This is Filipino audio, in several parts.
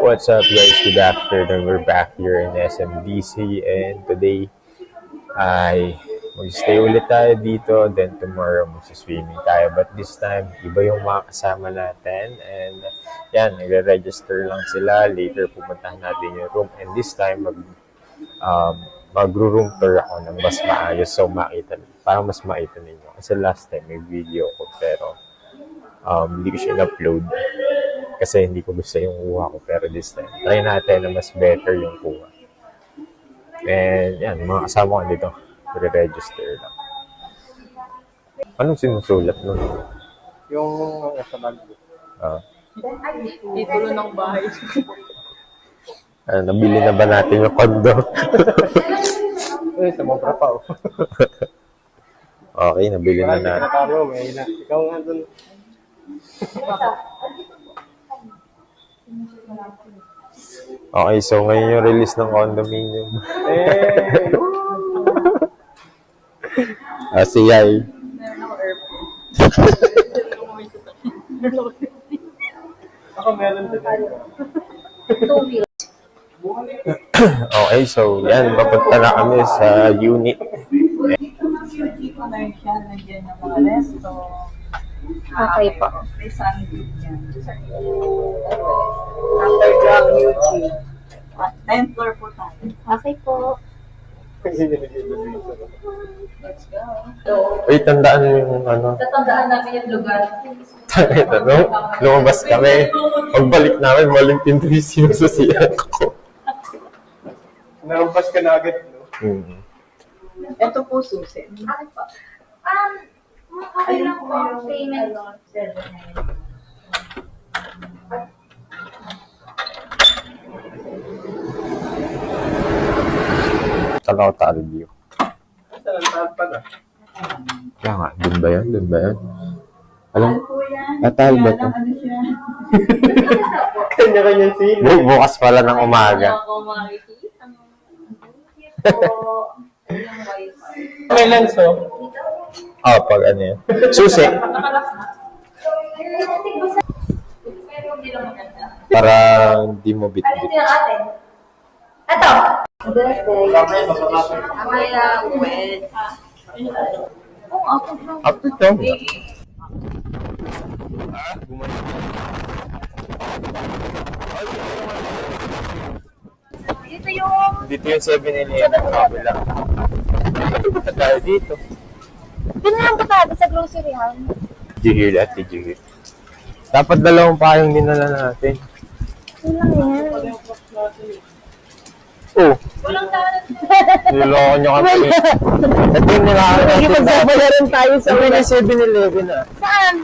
What's up guys? Good afternoon. We're back here in SMDC and today ay mag-stay ulit tayo dito. Then tomorrow mag-swimming tayo. But this time, iba yung mga kasama natin. And yan, nagre-register lang sila. Later pupuntahan natin yung room. And this time, mag-room tour ako ng mas maayos. So makita, para mas makita ninyo. Kasi last time may video ko pero hindi ko siya in-upload. Kasi hindi ko gusto yung kuha ko. Pero this time, try natin na mas better yung kuha. And yan, mga kasama ko dito. Re-register lang. Anong sinusulat nun? Yung sa bag. Titulo ng bahay. Nabili na ba natin yung condo? Sa mobra pa oh. Okay, nabili na natin. Natalo, may na. Ikaw nga dun. Okay, so ngayon yung release ng condominium. Si Yay. Meron ako airport. Ako meron din. Okay, so yan, papunta na kami sa unit. Nandiyan yung mga resto. Okay po. May sandwich yan. Underground YouTube. 10th floor po tayo. Okay po. Let's go. Uy, tandaan mo yung ano. Tatandaan namin yung lugar. Lumabas kami. Pagbalik namin, maling pinto yung sinusasiyan ko. Narampas ka na agad, no? Ito po susi. Okay lang po ang payment. Saan ako ta-review? Saan ang taal pa na? Kaya nga, dun ba yun? Dun ba yun? Alam, Po yan. atal ba ito? Ano siya? Kanya-kanyang sino. Bukas pala ng umaga. Ako makikita. Po. Yung wifi. May lens, oh. Pag ano yun. Susi. Nakalas na. Pero hindi lang maganda. Para hindi mo Ano bit-bit. ito yung atin? Ito! Amaya, wed. Oo, ako lang. After ito. Dito yung... Dito yung 7-Eleven sa kabila. Dito tayo dito. Doon lang po tayo sa grocery han. Jihil at Jihil. Dapat dalawang payong dinala natin. Yun lang yan. Oh, Walang tawag. niloko nyo kami. Ito yung nilakan natin. Ipagsabala rin tayo sa Sabi na 7-Eleven ah. Saan?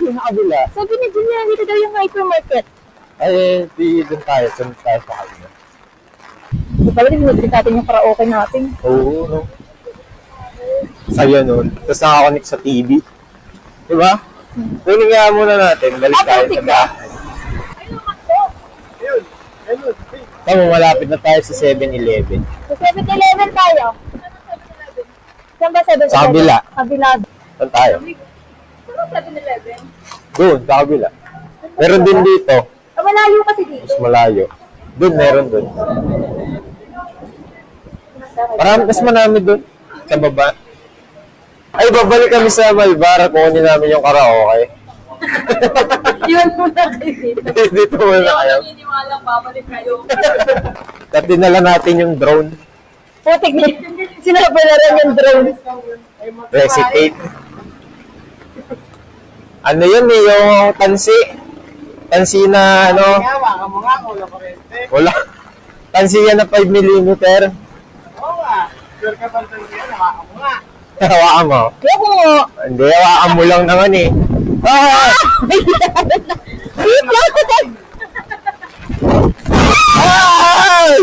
Yung kabila. Sabi ni Julia, dito daw yung hypermarket. Ay, di doon tayo. Doon tayo sa kabila. So, pala dinudrik natin yung karaoke natin. Oo, no. Sa'yo nun. Tapos nakakonect sa TV. Diba? Tuning nga muna natin. Balik tayo sa bahay. Ayun. Ayun. Tama, malapit na tayo sa 7-Eleven. Sa 7-Eleven tayo. Saan ba 7-Eleven? Sa kabila. Kabila. Saan tayo? Ano 7-Eleven? Doon, sa kabila. Meron din dito. Malayo kasi dito. Mas malayo. Doon, meron doon. Mas marami doon. Sa baba. Ay, babalik kami sa Malbar. Kukunin namin yung karaoke. Yun muna kayo dito. Dito muna Hindi ako kayo. naniniwala, babalik kayo. At dinala natin yung drone. Putik niya. Sinabi na rin yung drone. Recitate. Ano yun eh, yung tansi. Tansi na ano. Hawakan mo nga ako, wala pa rin. Wala. Tansi yan na 5mm. Oo nga. Sure ka bang tanong yan, hawakan mo nga. Hawakan mo. Kaya ko mo. Hindi, hawakan mo lang naman eh. Ah! Wait lang. Ay!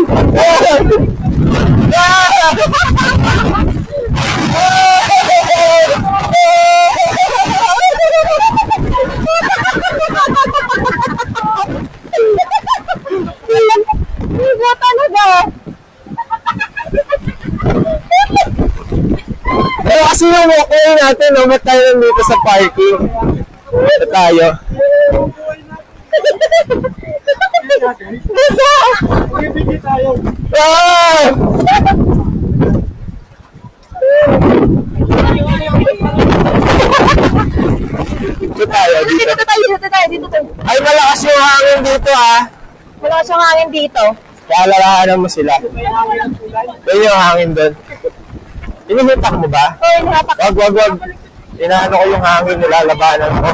Iba talaga. Kasi yung walkway natin, no, ba't tayo nandito sa parking? Ito tayo. Gusto! Bibigay tayo. Ah! Dito tayo, dito. Dito tayo, dito tayo, dito tayo. Ay, malakas yung hangin dito, ha? Malakas yung hangin dito. Kaya lalahanan mo sila. Yun yung hangin doon. Inihitak mo ba? Oo, hinapak. Wag. Inaano ko yung hangin, nilalabanan ko.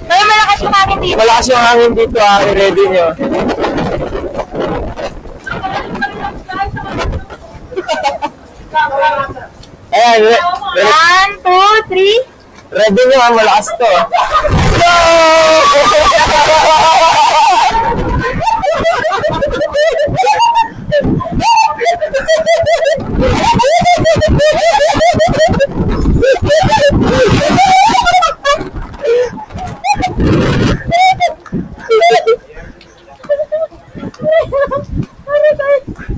May malakas yung hangin dito. Malakas yung hangin dito, ha? I-ready nyo. Ayan, One, two, three. ready nyo, ha? Malakas to. No!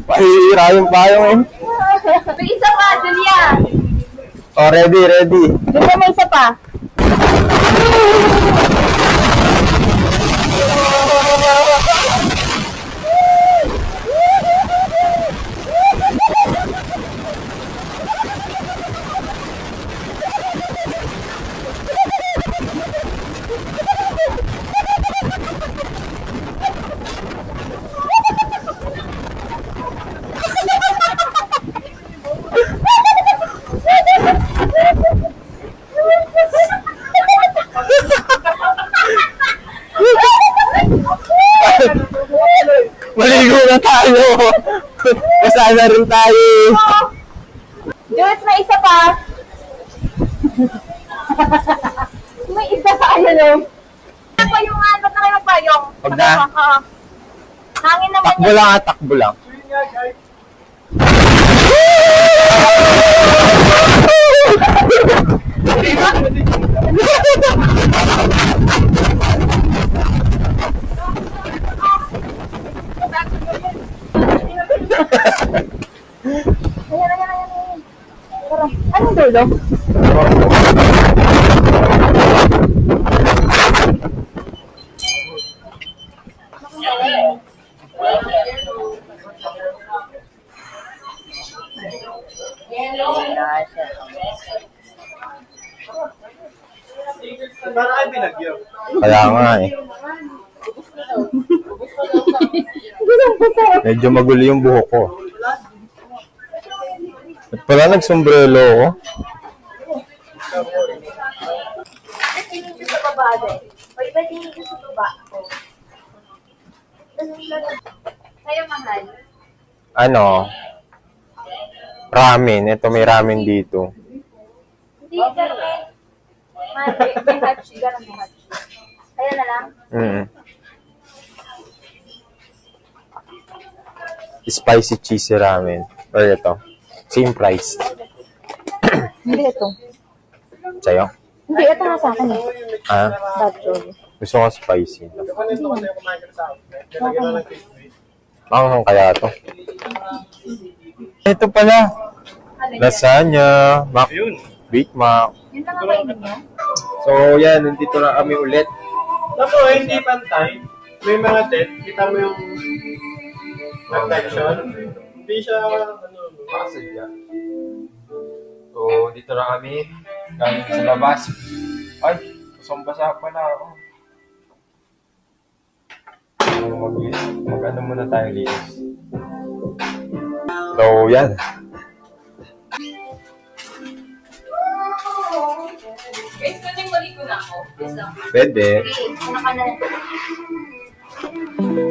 Pahihira yung payong, eh. May isa pa, Julia. Oh, ready. Julia, may isa pa. Maligo na tayo. Basa na rin tayo. Jules, may isa pa. May isa pa, ano? Ano pa yung ano? Ba't na kayo magpayong? Wag na. Hangin naman Takbo lang, ha? Takbo lang. Ayan. Tara. Anong dulo? Para kayo binagyo. Kaya nga, eh. Medyo magulo yung buhok ko. At pala nagsombrelo ako. Tingin ko sa baba din. Pag iba tingin ko sa baba. Sa'yo, mahal. Ano? Ramen. Ito may ramen dito. Hindi, Carmen. May hachi. Ganun may hachi. Kaya na lang. Spicy cheese ramen. Or ito. Same price. Hindi ito. Sa'yo? Hindi, ito nga sa akin eh. Ah? Bad choice. Gusto ko spicy. Kapag nito kasi yung kumain ka sa outlet, nilagyan na ng cake. Bakit kaya to? Ito pala. Lasagna. Yun. Big Mac. Yun lang ang kainin niya. So, yan. Nandito na kami ulit. Tapos, hindi pantay. May mga dead. Kita mo yung protection. Hindi siya, makasadya. So, dito na kami. Galing sa labas. Ay, basang-basa pala ako. So, mag-ano muna tayo linis. So, yan. Guys, pwedeng maligo na ako. Yes lang. Pwede. Okay, ano ka na?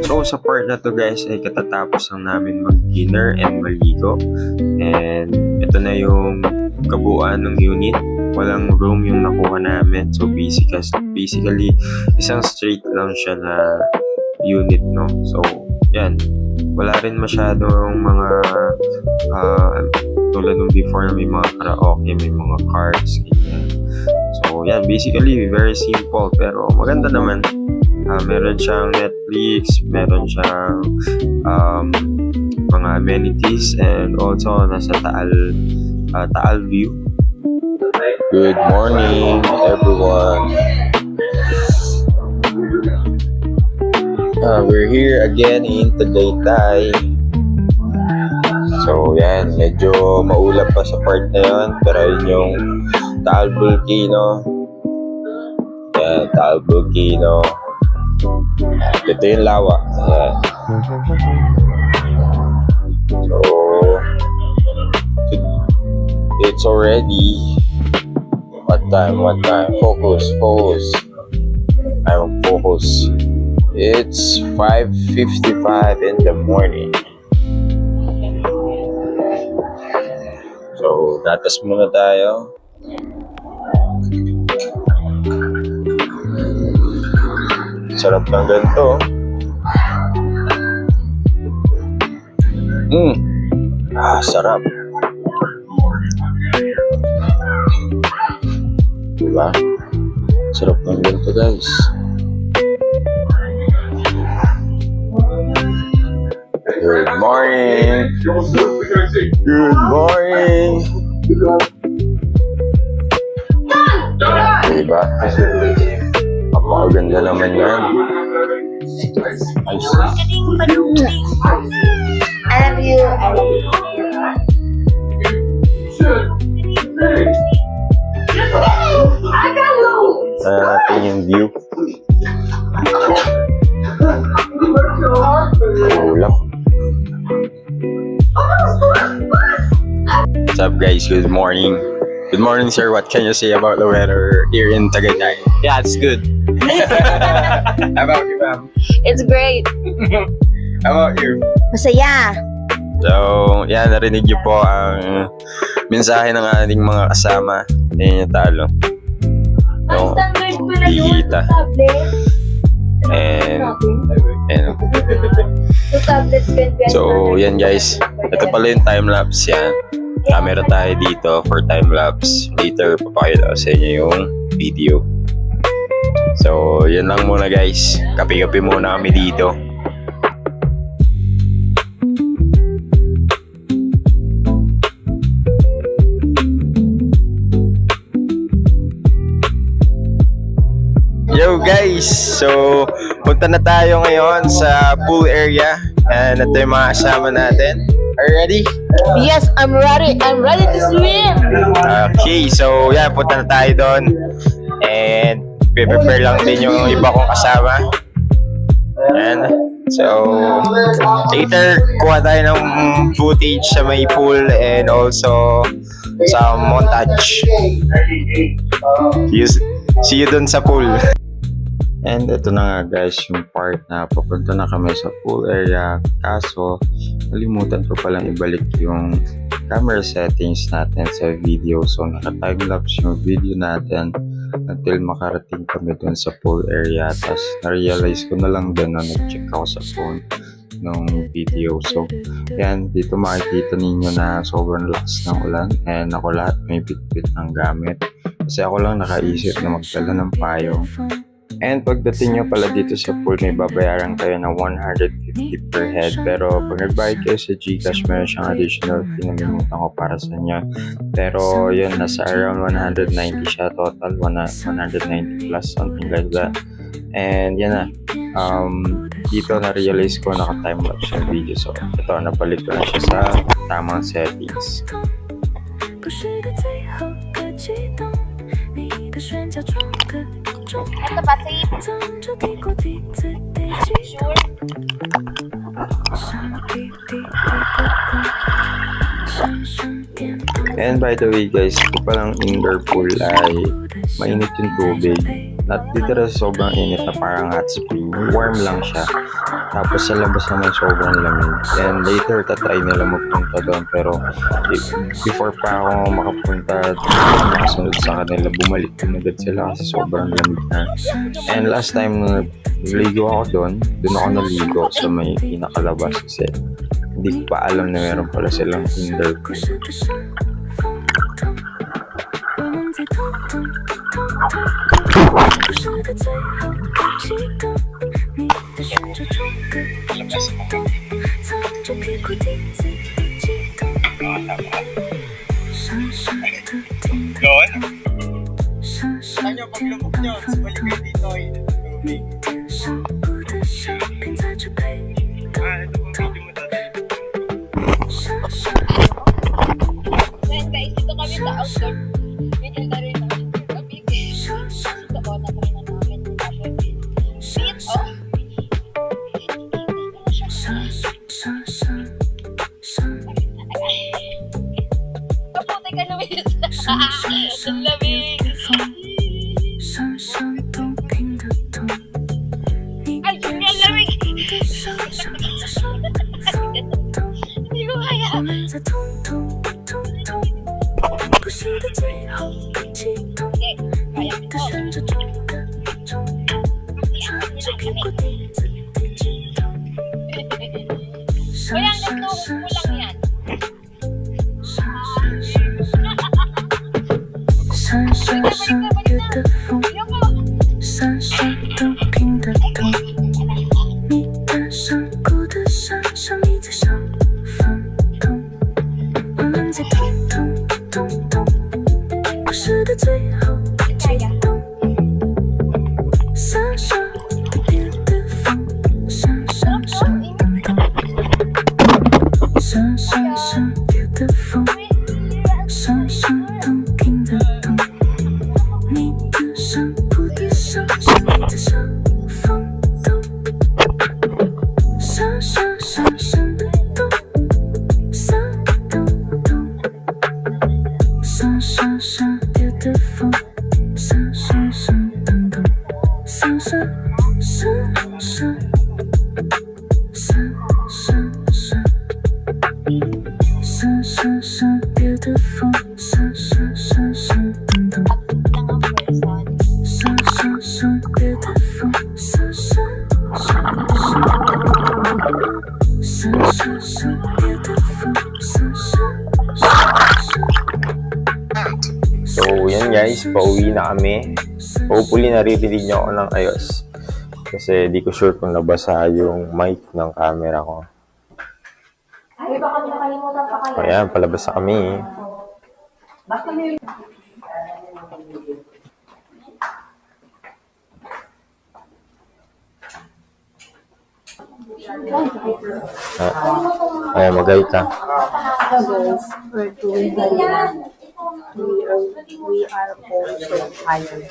So sa part na to guys ay katatapos lang namin mag-dinner and maligo. And ito na yung kabuuan ng unit. Walang room yung nakuha namin. So basically isang straight lang siya na unit, no. So yan. Wala rin masyadong mga tulad ng before na may mga karaoke, may mga cards, ganyan. So yan, basically very simple pero maganda naman. Meron siyang Netflix, meron siyang mga amenities, and also nasa Taal view. Good morning everyone. We're here again in Tagaytay. So yan, medyo maulap pa sa part na yun, pero yun yung Taal Volcano. Yan, Taal Volcano. Ito yung lawa. Yan. So it's already what time? Focus. I'm focus. It's 5:55 in the morning. So, gatas muna tayo. Sarap ng ganito. Sarap. Diba? Sarap ng ganito, guys. Good morning. Good morning. Diba? Napakaganda naman yan. Nice. I love you. Natin yung view. Ulap. What's up, guys? Good morning. Good morning, sir. What can you say about the weather here in Tagaytay? Yeah, it's good. How about you, ma'am? It's great. How about you? Masaya. So, yan, narinig niyo po ang mensahe ng ating mga kasama. Yan yung talo. No, hihita. And so, yan guys. Ito pala yung time-lapse yan. Camera tayo dito for time-lapse. Later, papakita ko sa inyo yung video. So, yan lang muna guys. Kape-kape muna kami dito. Yo guys! So, punta na tayo ngayon sa pool area. And ito yung mga kasama natin. Are you ready? Yes, I'm ready. I'm ready to swim. Okay, so yan, punta na tayo doon. And prepare lang din yung iba kong kasama. And so, later, kuha tayo ng footage sa may pool and also sa montage. See you dun sa pool. And ito na nga guys, yung part na papunta na kami sa pool area. Kaso, nalimutan ko palang ibalik yung camera settings natin sa video. So, naka-timelapse yung video natin until makarating kami dun sa pool area. Tapos, na-realize ko na lang din na nag-check ako sa phone ng video. So, yan, dito makikita ninyo na sobrang lakas ng ulan. And ako lahat may bit-bit ng gamit. Kasi ako lang nakaisip na magdala ng payong. And pagdating nyo pala dito sa pool, may babayaran kayo ng 150 per head. Pero pag nagbayad kayo sa Gcash, meron siyang additional fee na nalimutan ko para sa inyo. Pero yun, nasa around 190 siya total, 190 plus, something like that. And yan na, dito na-realize ko naka-timelapse yung video. So ito, napalit ko na siya sa tamang settings. Ito pa, safe. Sure. And by the way guys, ito palang indoor pool ay mainit yung tubig. Not literal sobrang init na parang hot spring. Warm lang siya. Tapos sa labas naman sobrang lamig. And later, tatry nila magpunta doon. Pero before pa ako makapunta, makasunod sa kanila, bumalik din agad sila kasi sobrang lamig na. And last time na naligo ako doon ako naligo sa may pinakalabas kasi hindi ko pa alam na meron pala silang indoor pool. Doon? Saan yung paglubog nyo? Balik kayo dito ay tubig. Hindi ko kaya. 我们在痛痛痛痛，故事的最后的激动，你的选择中的冲动，擦着屁股底子的激动，闪 Kuya, 闪 hanggang 闪 no, 闪 kulang yan. 闪闪闪月的风， Ayoko. 闪闪动听的痛，你的伤哭的伤，像你在上放痛，我们在痛痛痛痛，故事的最后的激动，闪闪的别的风，闪闪闪灯灯，闪闪闪别的风，闪闪动听的痛，你的伤哭的伤，像你在上放痛，闪闪闪闪的动，闪动动，闪闪闪别的风，闪闪闪灯灯，闪闪闪闪闪闪闪。闪闪闪别的风，闪闪闪闪灯灯，闪闪闪别的风，闪闪闪闪，闪闪闪别的风，闪闪闪闪。 So, yan guys, pauwi na kami. Hopefully, naririnig nyo ako ng ayos. Kasi di ko sure kung nabasa yung mic ng camera ko. Ay, baka may nakalimutan pa kayo. So, ayan, palabas na kami. Basta may Ayan, mag-guide ka. guys, we're doing the we are also tired.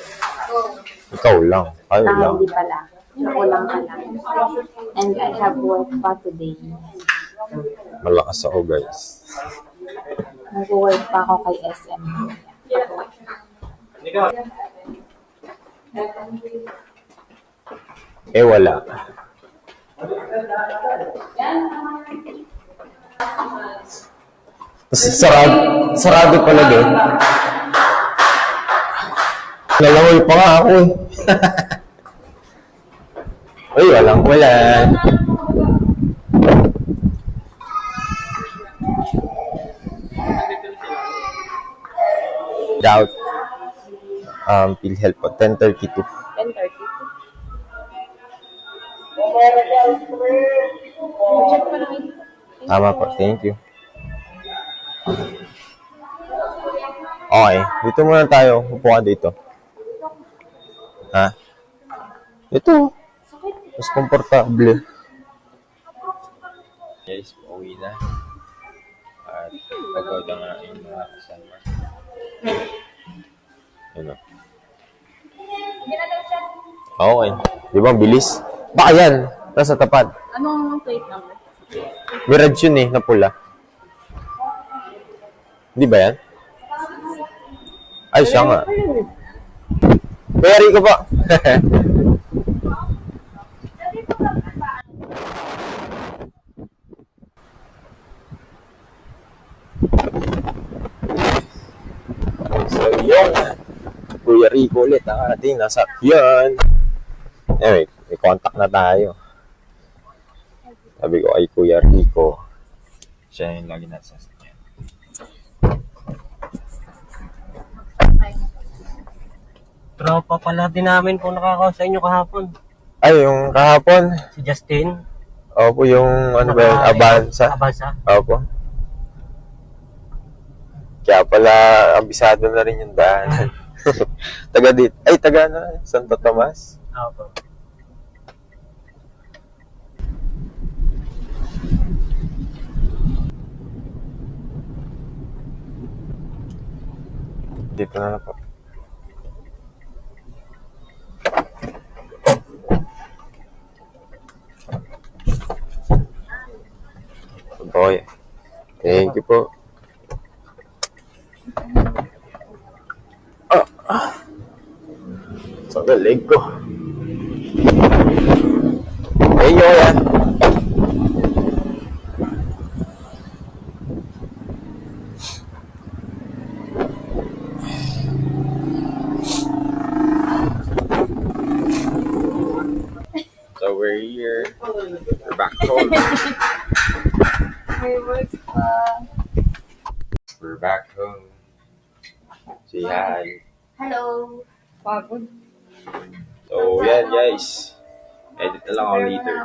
Ikaw lang. Ayaw lang. Hindi pala. Ako lang pala. And I have work pa today. Malakas ako, guys. Nag-work pa ako kay SM. Eh, wala. Sarado pala doon. Nalangoy pa nga ako eh. Uy, walang ulan. Doubt. PhilHealth po, 10:32. 10:30. Tama po, thank you. Okay, dito muna tayo. Upo ka dito. Ha? Ito. Mas komportable. Guys, pauwi na. At pagod ang aking mga kasama. Ano? Okay. Di ba, bilis? Baka yan. Nasa tapat. Anong plate number? Mirage yun eh, na pula. Di ba yan? Ay, siya nga. Pweri ko pa. So, yun. Kuya Rico ulit ang ating nasakyan. Anyway, may contact na tayo. Sabi ko kay Kuya Rico. Siya yung lagi nasa sasakyan. Tropa pala din namin po nakakaw sa inyo kahapon. Ay, yung kahapon. Si Justin. Opo, yung ano ba yun? Avanza. Avanza. Opo. Kaya pala, abisado na rin yung daanan. Taga dito. Ay, taga na. Santo Tomas. Opo. Dito na po. Okay. Thank you po. Sa leg ko. Thank you, kuya. here. We're back home. May work pa. We're back home. Say hi. Hello. Pagod. So, yan guys. Edit na lang ako later.